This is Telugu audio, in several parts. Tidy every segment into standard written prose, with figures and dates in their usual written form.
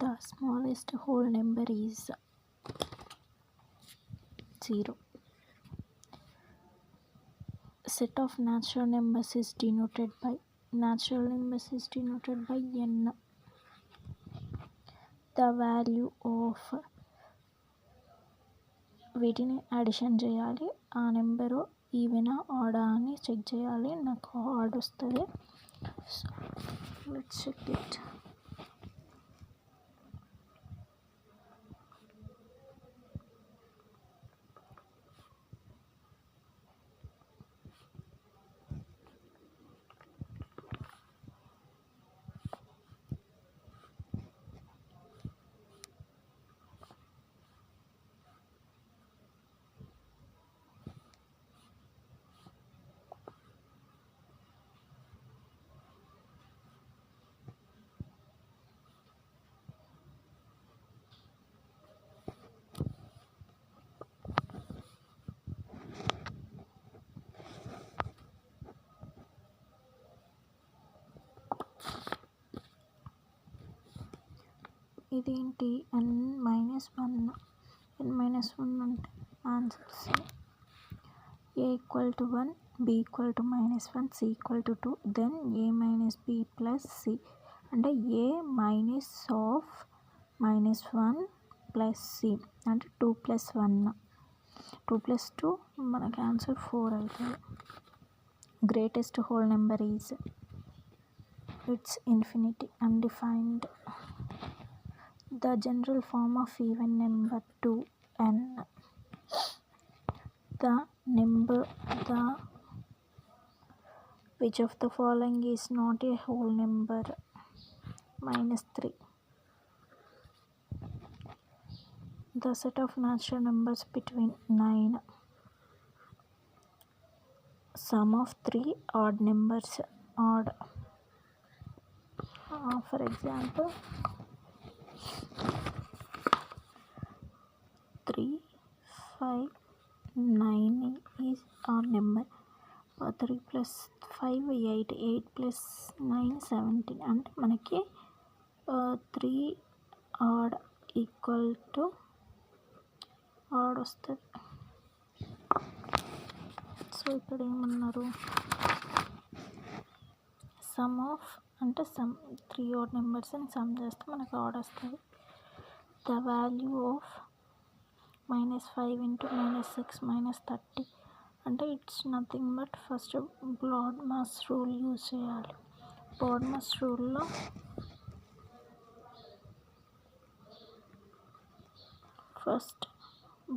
The smallest whole number is 0. Set of natural numbers is denoted by n. The value of వీటిని అడిషన్ చేయాలి. ఆ నెంబరు ఈవెనా ఆడా అని చెక్ చేయాలి. నాకు ఆడ్ వస్తుంది. So let's check it. ఇదేంటి n-1 అంటే answers a = 1, b = -1, c = 2, then a - b + c అంటే a మైనస్ ఆఫ్ -1 + c అంటే 2 + 1 2 + 2 మనకి ఆన్సర్ 4 అవుతుంది. Greatest whole number is it's infinity undefined. The general form of even number 2n. Which of the following is not a whole number? -3. The set of natural numbers between 9. Sum of 3 odd numbers. Odd. For example, 3, 5, 9 is odd number. 3 + 5 8, 8 + 9 17 అంటే మనకి 3 odd ఈక్వల్ టు ఆడ్ వస్తుంది. సో ఇక్కడ ఏమన్నారు, సమ్ ఆఫ్ అంటే సమ్ 3 odd నెంబర్స్ని సమ్ చేస్తే మనకు ఆడ్ వస్తుంది. ద వాల్యూ ఆఫ్ -5 × -6 - 30 అంటే it's nothing but first BODMAS rule use చేయాలి. బ్రాడ్మాస్ రూల్లో ఫస్ట్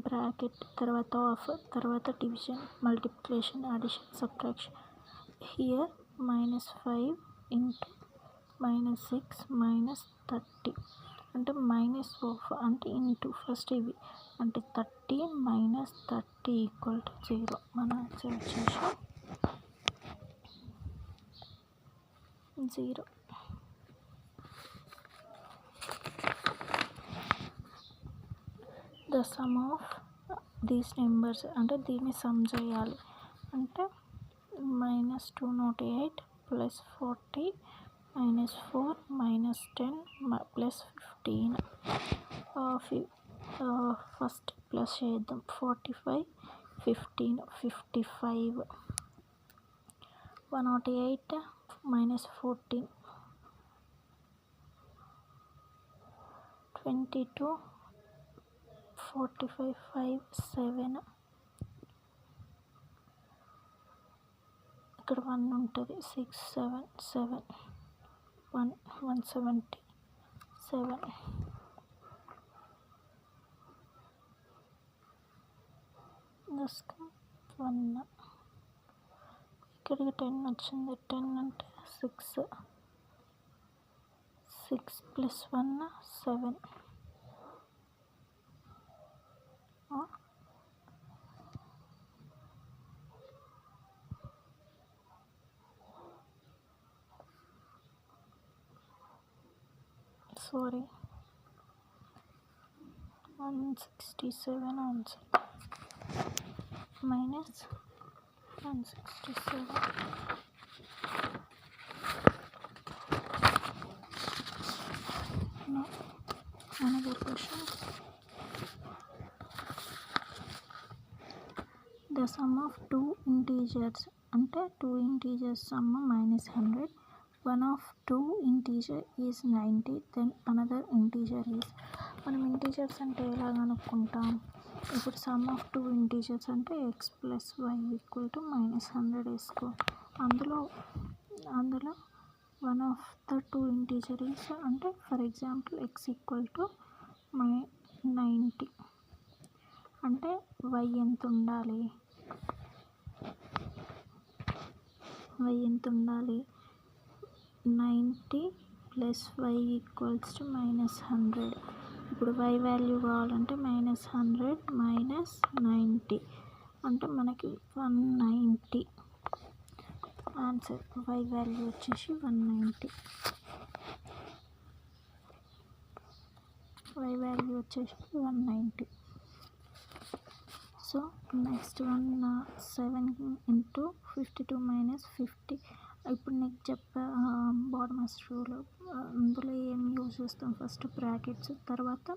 బ్రాకెట్, తర్వాత ఆఫ్, తర్వాత division, multiplication, addition, subtraction. Here -5 × -6 - 30 అంటే మైనస్ ఆఫ్ అంటే ఇంటూ ఫస్ట్ ఇవి అంటే 30 - 30 = 0. మన ఆన్సర్ వచ్చేసి 0. The sum of these numbers అంటే దీన్ని సమ్ చేయాలి అంటే -208 + 40 - 4 - 10 + 15. ఫస్ట్ ప్లస్ చేద్దాం. 45 15 55. 108 - 14 22 45 5 7. ఇక్కడ 1 ఉంటుంది. 6 7 7 1 177. దస్కం 1. ఇక్కడికి 10 వచ్చింది. 10 అంటే 6 6 + 1 7. Sorry 167 answer -167. No. Another question. The sum of two integers అంటే two integers sum -100. One of two integer is 90. Then another integer is. మనం ఇంటీజర్స్ అంటే ఎలా కనుక్కుంటాం? ఇప్పుడు సమ్ ఆఫ్ టూ ఇంటీజర్స్ అంటే x plus Y equal to -100 వేసుకో. అందులో one of the two integer is అంటే for example x equal to 90 అంటే y ఎంత ఉండాలి? y ఎంత ఉండాలి? 90 ప్లస్ y ఈక్వల్స్ టు -100. ఇప్పుడు y వాల్యూ కావాలంటే -100 మైనస్ 90 అంటే మనకి 190 ఆన్సర్. y వాల్యూ వచ్చేసి 190. y వాల్యూ వచ్చేసి 190. So next one 7 into 52 minus 50. ఇప్పుడు నీకు చెప్పా బాడమస్ రూల్. అందులో ఏం యూజ్ చేస్తాం? ఫస్ట్ బ్రాకెట్స్, తర్వాత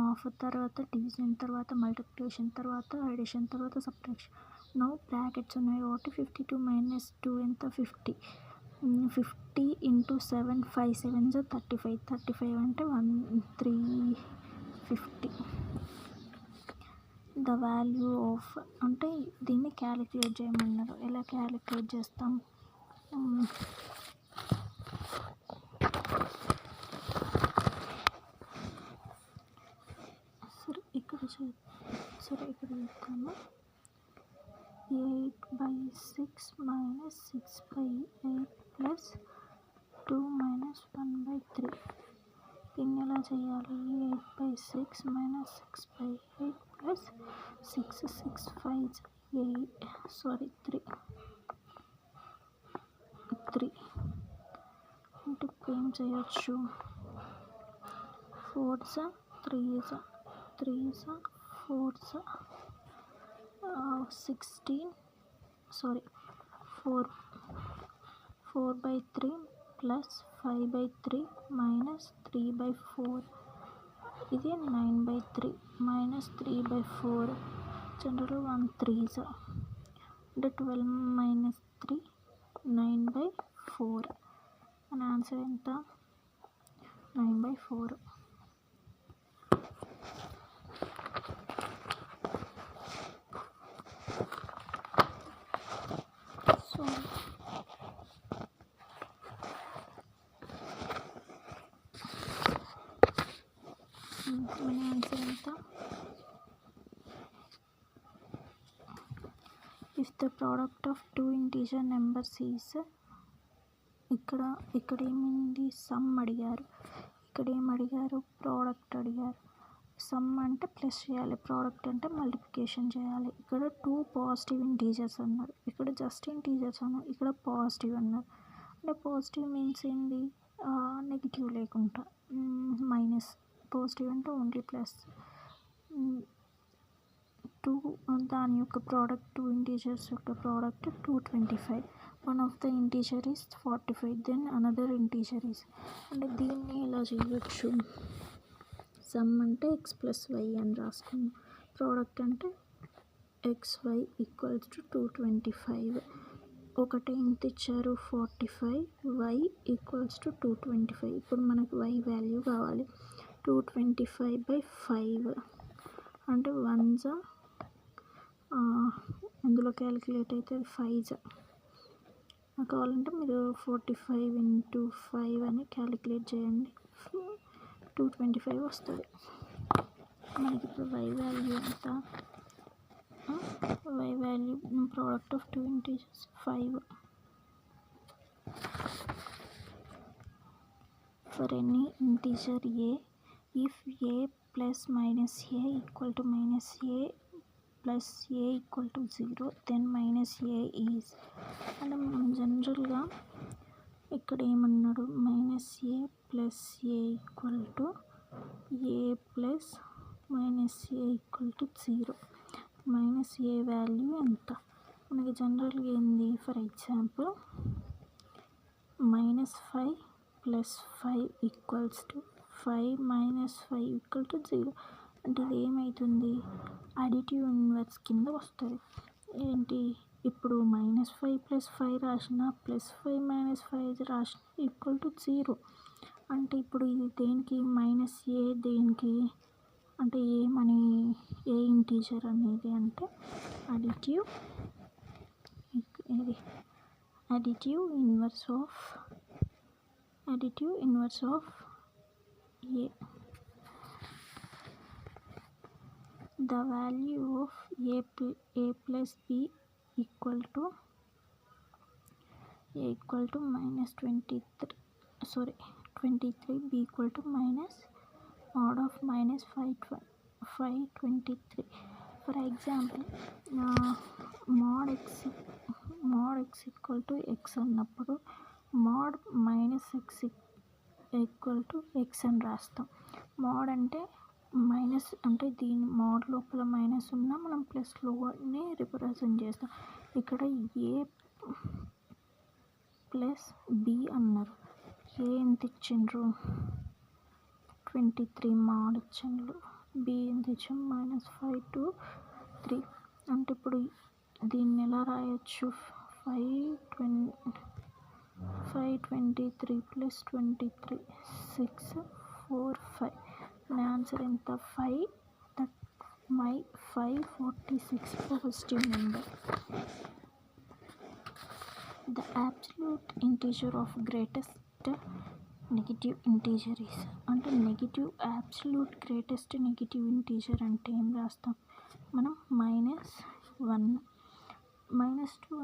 ఆఫ్, తర్వాత డివిజన్, తర్వాత మల్టిప్లికేషన్, తర్వాత అడిషన్, తర్వాత సబ్ట్రాక్షన్. నో బ్రాకెట్స్ ఉన్నాయి కాబట్టి 52 మైనస్ 2 ఎంత? 50. 50 ఇంటూ 7 5 7 35. 35 అంటే 350. ద వాల్యూ ఆఫ్ అంటే దీన్ని క్యాలిక్యులేట్ చేయమన్నారు. ఎలా క్యాలిక్యులేట్ చేస్తాం? ఇక్కడ చెప్తాను. 8/6 మైనస్ 6/8 ప్లస్ 2 మైనస్ 1/3. దీన్ని ఎలా చేయాలి? 8/6 మైనస్ 6/8 ప్లస్ 6 6 5 8 3 అంటే ఇప్పుడు ఏం చేయొచ్చు? 4 3 4 16 4/3 ప్లస్ 5/3 మైనస్ 3/4. ఇది 9/3 మైనస్ 3/4. జనరల్ 1 3s అంటే 12 మైనస్ 3 9/4. మన ఆన్సర్ ఎంత? 9/4. సో మన ఆన్సర్ ఎంత? If the product of two integer numbers is. ఇక్కడ ఏమైంది? సమ్ అడిగారు. ఇక్కడ ఏం అడిగారు? ప్రోడక్ట్ అడిగారు. సమ్ అంటే ప్లస్ చేయాలి, ప్రోడక్ట్ అంటే మల్టిప్లికేషన్ చేయాలి. ఇక్కడ 2 పాజిటివ్ ఇంటీజర్స్ అన్నారు, ఇక్కడ జస్ట్ ఇంటీజర్స్ అన్నారు, ఇక్కడ పాజిటివ్ అన్నారు. అంటే పాజిటివ్ మీన్స్ ఏంటి? నెగిటివ్ లేకుండా మైనస్. పాజిటివ్ అంటే ఓన్లీ ప్లస్. దాని యొక్క ప్రోడక్ట్ 2 ఇంటీజర్స్ యొక్క product 225. One of the integer is 45. Then another integer is. అంటే దీన్ని ఎలా చేయవచ్చు? సమ్ అంటే x ప్లస్ వై అని రాసుకున్నాం. ప్రోడక్ట్ అంటే xy ఈక్వల్స్ టు 225. ఒకటి ఎంత ఇచ్చారు? 45. y equals to 225. ఇప్పుడు మనకు y వాల్యూ కావాలి. 225/5 అంటే 1s ఇందులో క్యాలిక్యులేట్ అయితే 5s. కావాలంటే మీరు 45 ఇంటూ 5 అని క్యాలిక్యులేట్ చేయండి, 225 వస్తుంది. మనకి ఇప్పుడు y వాల్యూ ఎంత? y value product of two integers 5. For any integer a, if a plus minus a equal to minus a plus a equal to 0, then minus a is. అంటే మనం జనరల్గా ఇక్కడ ఏమన్నాడు? Minus a plus a equal to a plus minus a equal to 0. Minus a value ఎంత? మనకి జనరల్గా ఏంది? For example -5 + 5 equals to 5 minus 5 equal to 0. అంటే ఇది ఏమవుతుంది, అడిటివ్ ఇన్వర్స్ కింద వస్తుంది. ఏంటి, ఇప్పుడు -5 + 5 రాసిన +5 - 5 రాసిన ఈక్వల్ టు 0. అంటే ఇప్పుడు ఇది దేనికి -a దేనికి అంటే ఏమని, ఏ ఇంటీజర్ అనేది అంటే additive inverse of a. The value of a plus b equal to -23, b equal to mod of -523. For example, mod x equal to x అన్నప్పుడు mod -x equal to x అని రాస్తాం. మోడ్ అంటే మైనస్, అంటే దీని మోడ్ లోపల మైనస్ ఉన్నా మనం ప్లస్లోనే రిప్రజెంట్ చేస్తాం. ఇక్కడ a ప్లస్ b అన్నారు. ఏ ఎంత ఇచ్చిండ్రు, 23 మోడ్ ఇచ్చిండ్రు. b ఎంత ఇచ్చాం, -5 to 3. అంటే ఇప్పుడు దీన్ని ఎలా రాయొచ్చు, 523 + 23 6 4 5. మన ఆన్సర్ ఎంత, 546 positive number. The absolute integer of greatest negative integer is, అంటే negative absolute greatest negative integer అంటే ఏం రాస్తాం మనం, -1 -2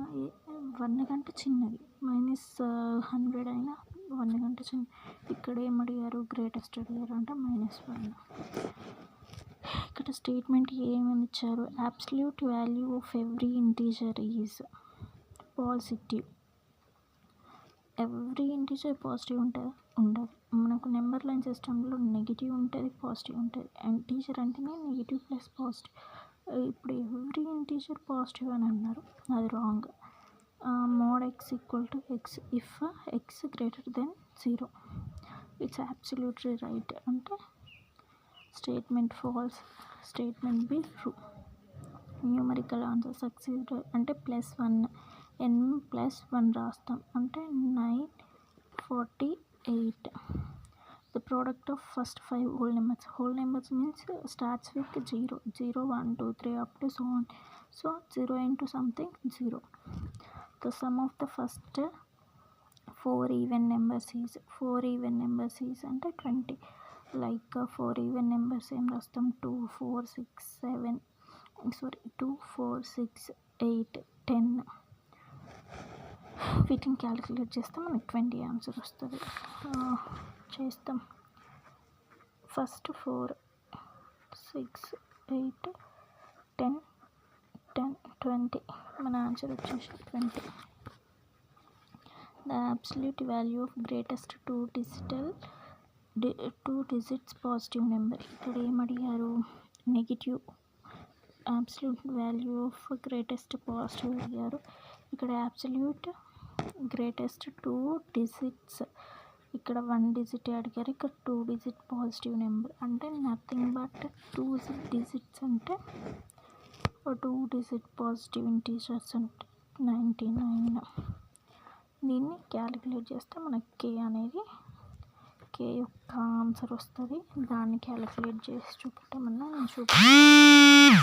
1 కంటే చిన్నది, -100 అయినా 1 కంటే చిన్నది. ఇక్కడ ఏం అడిగారు, గ్రేటెస్ట్ అడిగారు అంటే -1. ఇక్కడ స్టేట్మెంట్ ఏమని ఇచ్చారు, absolute value of every integer is positive. Every integer positive ఉంటుందా, ఉండదు. మనకు నెంబర్ లైన్ సిస్టంలో నెగిటివ్ ఉంటుంది, పాజిటివ్ ఉంటుంది. ఇంటీజర్ అంటేనే నెగిటివ్ ప్లస్ పాజిటివ్. ఇప్పుడు ఎవ్రీ ఇంటీజర్ పాజిటివ్ అని అన్నారు, అది wrong. mod x equal to x if x greater than 0. It's absolutely right. అంటే statement false, statement be true. Numerical answer succeed అంటే +1, n + 1 రాస్తాం అంటే 948. The product of first 5 whole numbers means starts with 0, 0, 1, 2, 3 up to so on. So 0 into something 0. The sum of the first 4 even numbers is అంటే 20. Like 4 even numbers ఏం రాస్తాం, 2, 4, 6, 8, 10. వీటిని క్యాలిక్యులేట్ చేస్తే మనకి 20 ఆన్సర్ వస్తుంది. చేస్తాం. ఫస్ట్ 4, 6, 8, 10, 20. మన ఆన్సర్ వచ్చేసి 20. The absolute value of greatest two digits positive number. ఇక్కడ ఏం అడిగారు, negative absolute value of greatest positive అడిగారు. ఇక్కడ absolute greatest 2 digits, ఇక్కడ 1 digit అడిగారు, ఇక్కడ 2 digit పాజిటివ్ నెంబర్ అంటే నథింగ్ బట్ 2 digits అంటే 2 digit పాజిటివ్ ఇంటీజర్స్ అంటే 99. దీన్ని క్యాలిక్యులేట్ చేస్తే మనకి కే యొక్క ఆన్సర్ వస్తుంది. దాన్ని క్యాలిక్యులేట్ చేసి చూపెట్టమన్నా నేను చూపిస్తాను.